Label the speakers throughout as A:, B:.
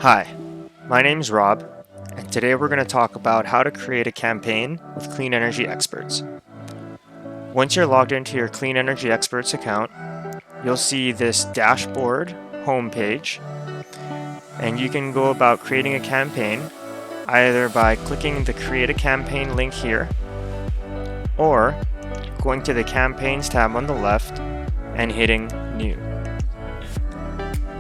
A: Hi, my name's Rob, and today we're going to talk about how to create a campaign with Clean Energy Experts. Once you're logged into your Clean Energy Experts account, you'll see this dashboard homepage, and you can go about creating a campaign either by clicking the Create a Campaign link here, or going to the Campaigns tab on the left and hitting New.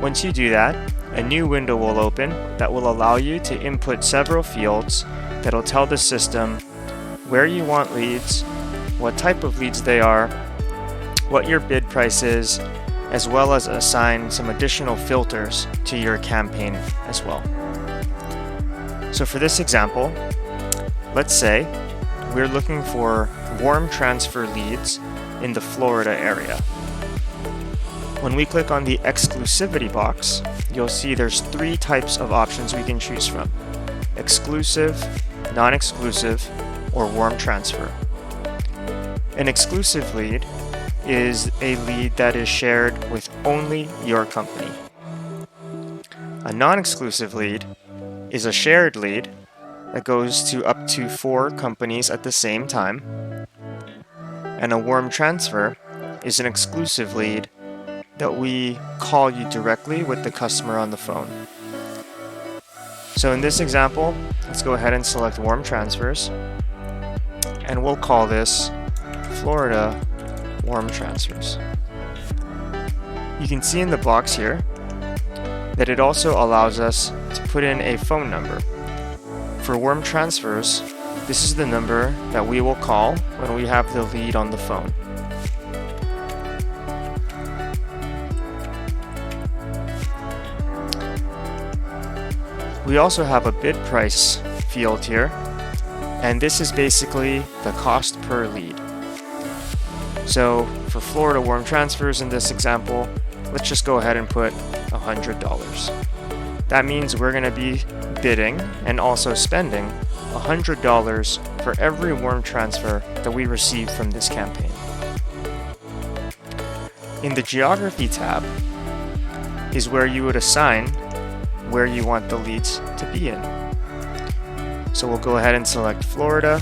A: Once you do that, a new window will open that will allow you to input several fields that'll tell the system where you want leads, what type of leads they are, what your bid price is, as well as assign some additional filters to your campaign as well. So for this example, let's say we're looking for warm transfer leads in the Florida area. When we click on the exclusivity box, you'll see there's three types of options we can choose from: exclusive, non-exclusive, or warm transfer. An exclusive lead is a lead that is shared with only your company. A non-exclusive lead is a shared lead that goes to up to 4 companies at the same time. And a warm transfer is an exclusive lead that we call you directly with the customer on the phone. So in this example, let's go ahead and select warm transfers, and we'll call this Florida warm transfers. You can see in the box here that it also allows us to put in a phone number. For warm transfers, this is the number that we will call when we have the lead on the phone. We also have a bid price field here, and this is basically the cost per lead. So for Florida warm transfers in this example, let's just go ahead and put $100. That means we're going to be bidding and also spending $100 for every warm transfer that we receive from this campaign. In the Geography tab is where you would assign where you want the leads to be in. So we'll go ahead and select Florida,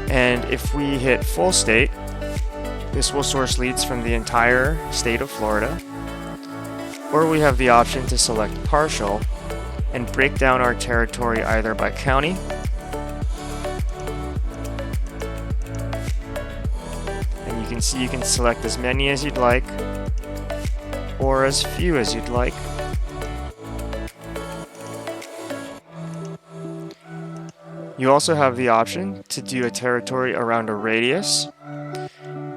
A: and if we hit full state, this will source leads from the entire state of Florida, or we have the option to select partial and break down our territory either by county and you can see you can select as many as you'd like or as few as you'd like. You also have the option to do a territory around a radius.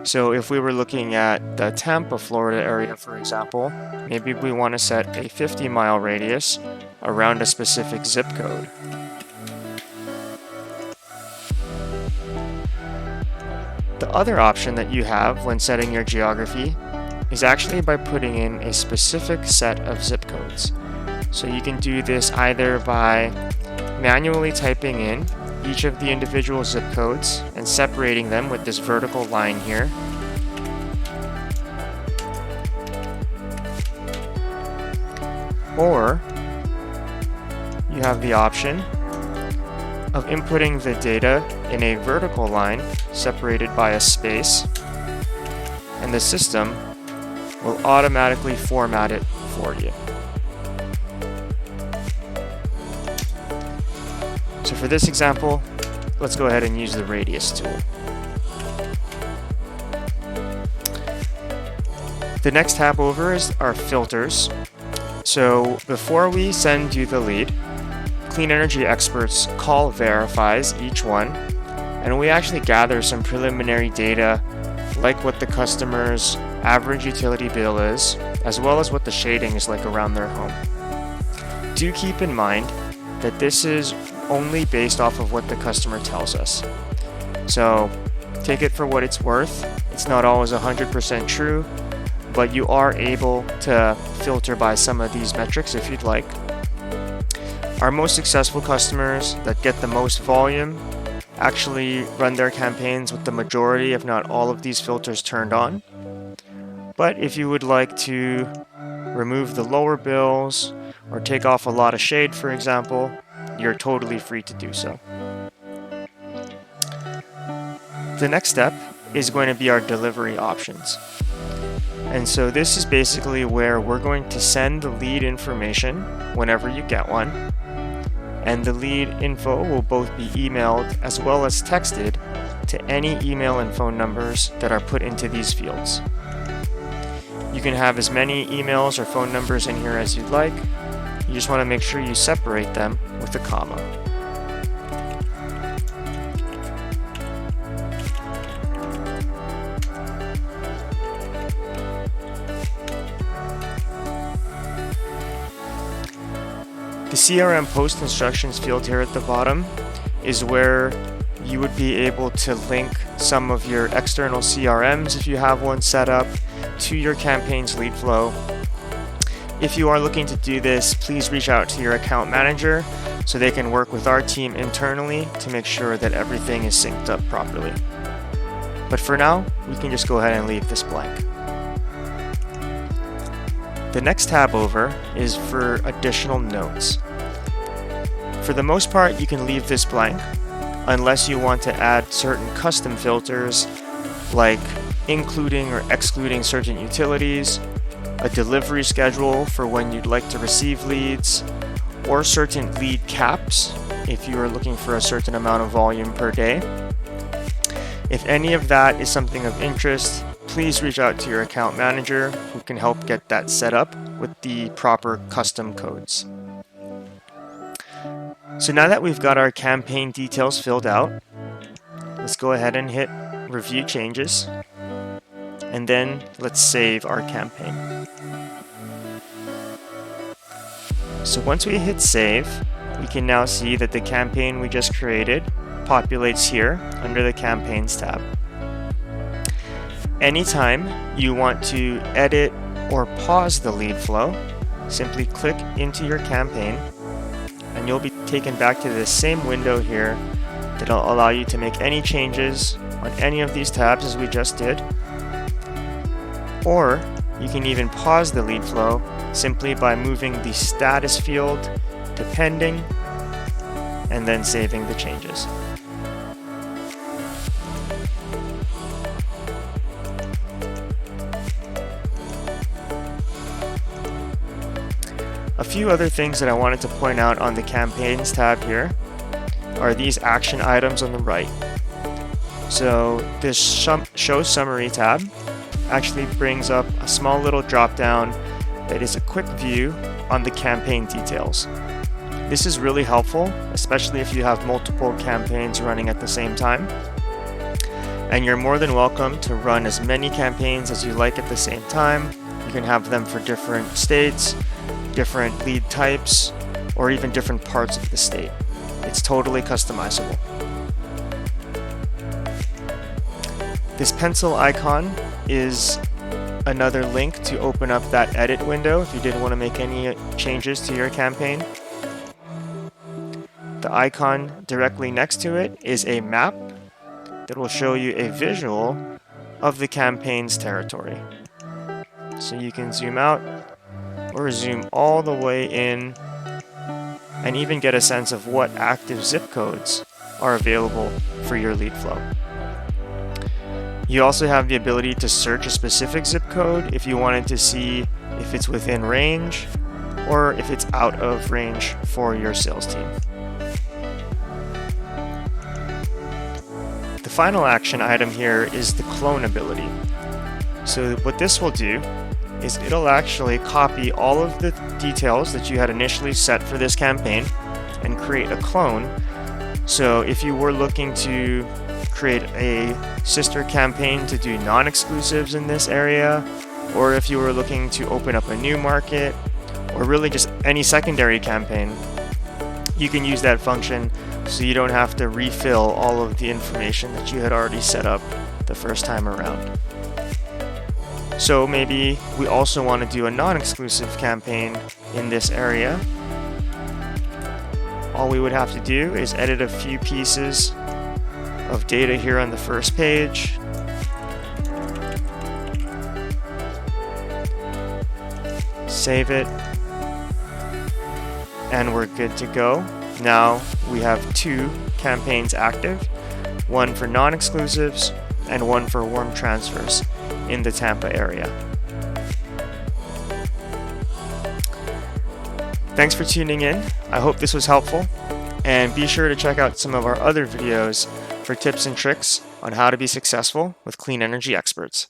A: So if we were looking at the Tampa, Florida area, for example, maybe we want to set a 50-mile radius around a specific zip code. The other option that you have when setting your geography is actually by putting in a specific set of zip codes. So you can do this either by manually typing in each of the individual zip codes and separating them with this vertical line here. Or you have the option of inputting the data in a vertical line separated by a space, and the system will automatically format it for you. So for this example, let's go ahead and use the radius tool. The next tab over is our filters. So before we send you the lead, Clean Energy Experts call verifies each one, and we actually gather some preliminary data like what the customer's average utility bill is, as well as what the shading is like around their home. Do keep in mind that this is only based off of what the customer tells us. So take it for what it's worth. It's not always 100% true, but you are able to filter by some of these metrics if you'd like. Our most successful customers that get the most volume actually run their campaigns with the majority, if not all, of these filters turned on. But if you would like to remove the lower bills or take off a lot of shade, for example, you're totally free to do so. The next step is going to be our delivery options. And so this is basically where we're going to send the lead information whenever you get one. And the lead info will both be emailed as well as texted to any email and phone numbers that are put into these fields. You can have as many emails or phone numbers in here as you'd like. You just want to make sure you separate them with a comma. The CRM post instructions field here at the bottom is where you would be able to link some of your external CRMs, if you have one set up, to your campaign's lead flow. If you are looking to do this, please reach out to your account manager so they can work with our team internally to make sure that everything is synced up properly. But for now, we can just go ahead and leave this blank. The next tab over is for additional notes. For the most part, you can leave this blank unless you want to add certain custom filters like including or excluding certain utilities, a delivery schedule for when you'd like to receive leads, or certain lead caps if you are looking for a certain amount of volume per day. If any of that is something of interest, please reach out to your account manager who can help get that set up with the proper custom codes. So now that we've got our campaign details filled out, let's go ahead and hit Review Changes, and then let's save our campaign. So once we hit Save, we can now see that the campaign we just created populates here under the Campaigns tab. Anytime you want to edit or pause the lead flow, simply click into your campaign and you'll be taken back to this same window here that'll allow you to make any changes on any of these tabs as we just did. Or you can even pause the lead flow simply by moving the status field to pending and then saving the changes. A few other things that I wanted to point out on the Campaigns tab here are these action items on the right. So this Show Summary tab actually brings up a small little drop down that is a quick view on the campaign details. This is really helpful, especially if you have multiple campaigns running at the same time. And you're more than welcome to run as many campaigns as you like at the same time. You can have them for different states, different lead types, or even different parts of the state. It's totally customizable. This pencil icon is another link to open up that edit window if you didn't want to make any changes to your campaign. The icon directly next to it is a map that will show you a visual of the campaign's territory. So you can zoom out or zoom all the way in and even get a sense of what active zip codes are available for your lead flow. You also have the ability to search a specific zip code if you wanted to see if it's within range or if it's out of range for your sales team. The final action item here is the clone ability. So what this will do is it'll actually copy all of the details that you had initially set for this campaign and create a clone. So if you were looking to create a sister campaign to do non-exclusives in this area, or if you were looking to open up a new market, or really just any secondary campaign, you can use that function so you don't have to refill all of the information that you had already set up the first time around. So maybe we also want to do a non-exclusive campaign in this area. All we would have to do is edit a few pieces of data here on the first page. Save it. and we're good to go. Now we have 2 campaigns active, one for non-exclusives and one for warm transfers in the Tampa area. Thanks for tuning in. I hope this was helpful, and be sure to check out some of our other videos for tips and tricks on how to be successful with clean energy experts.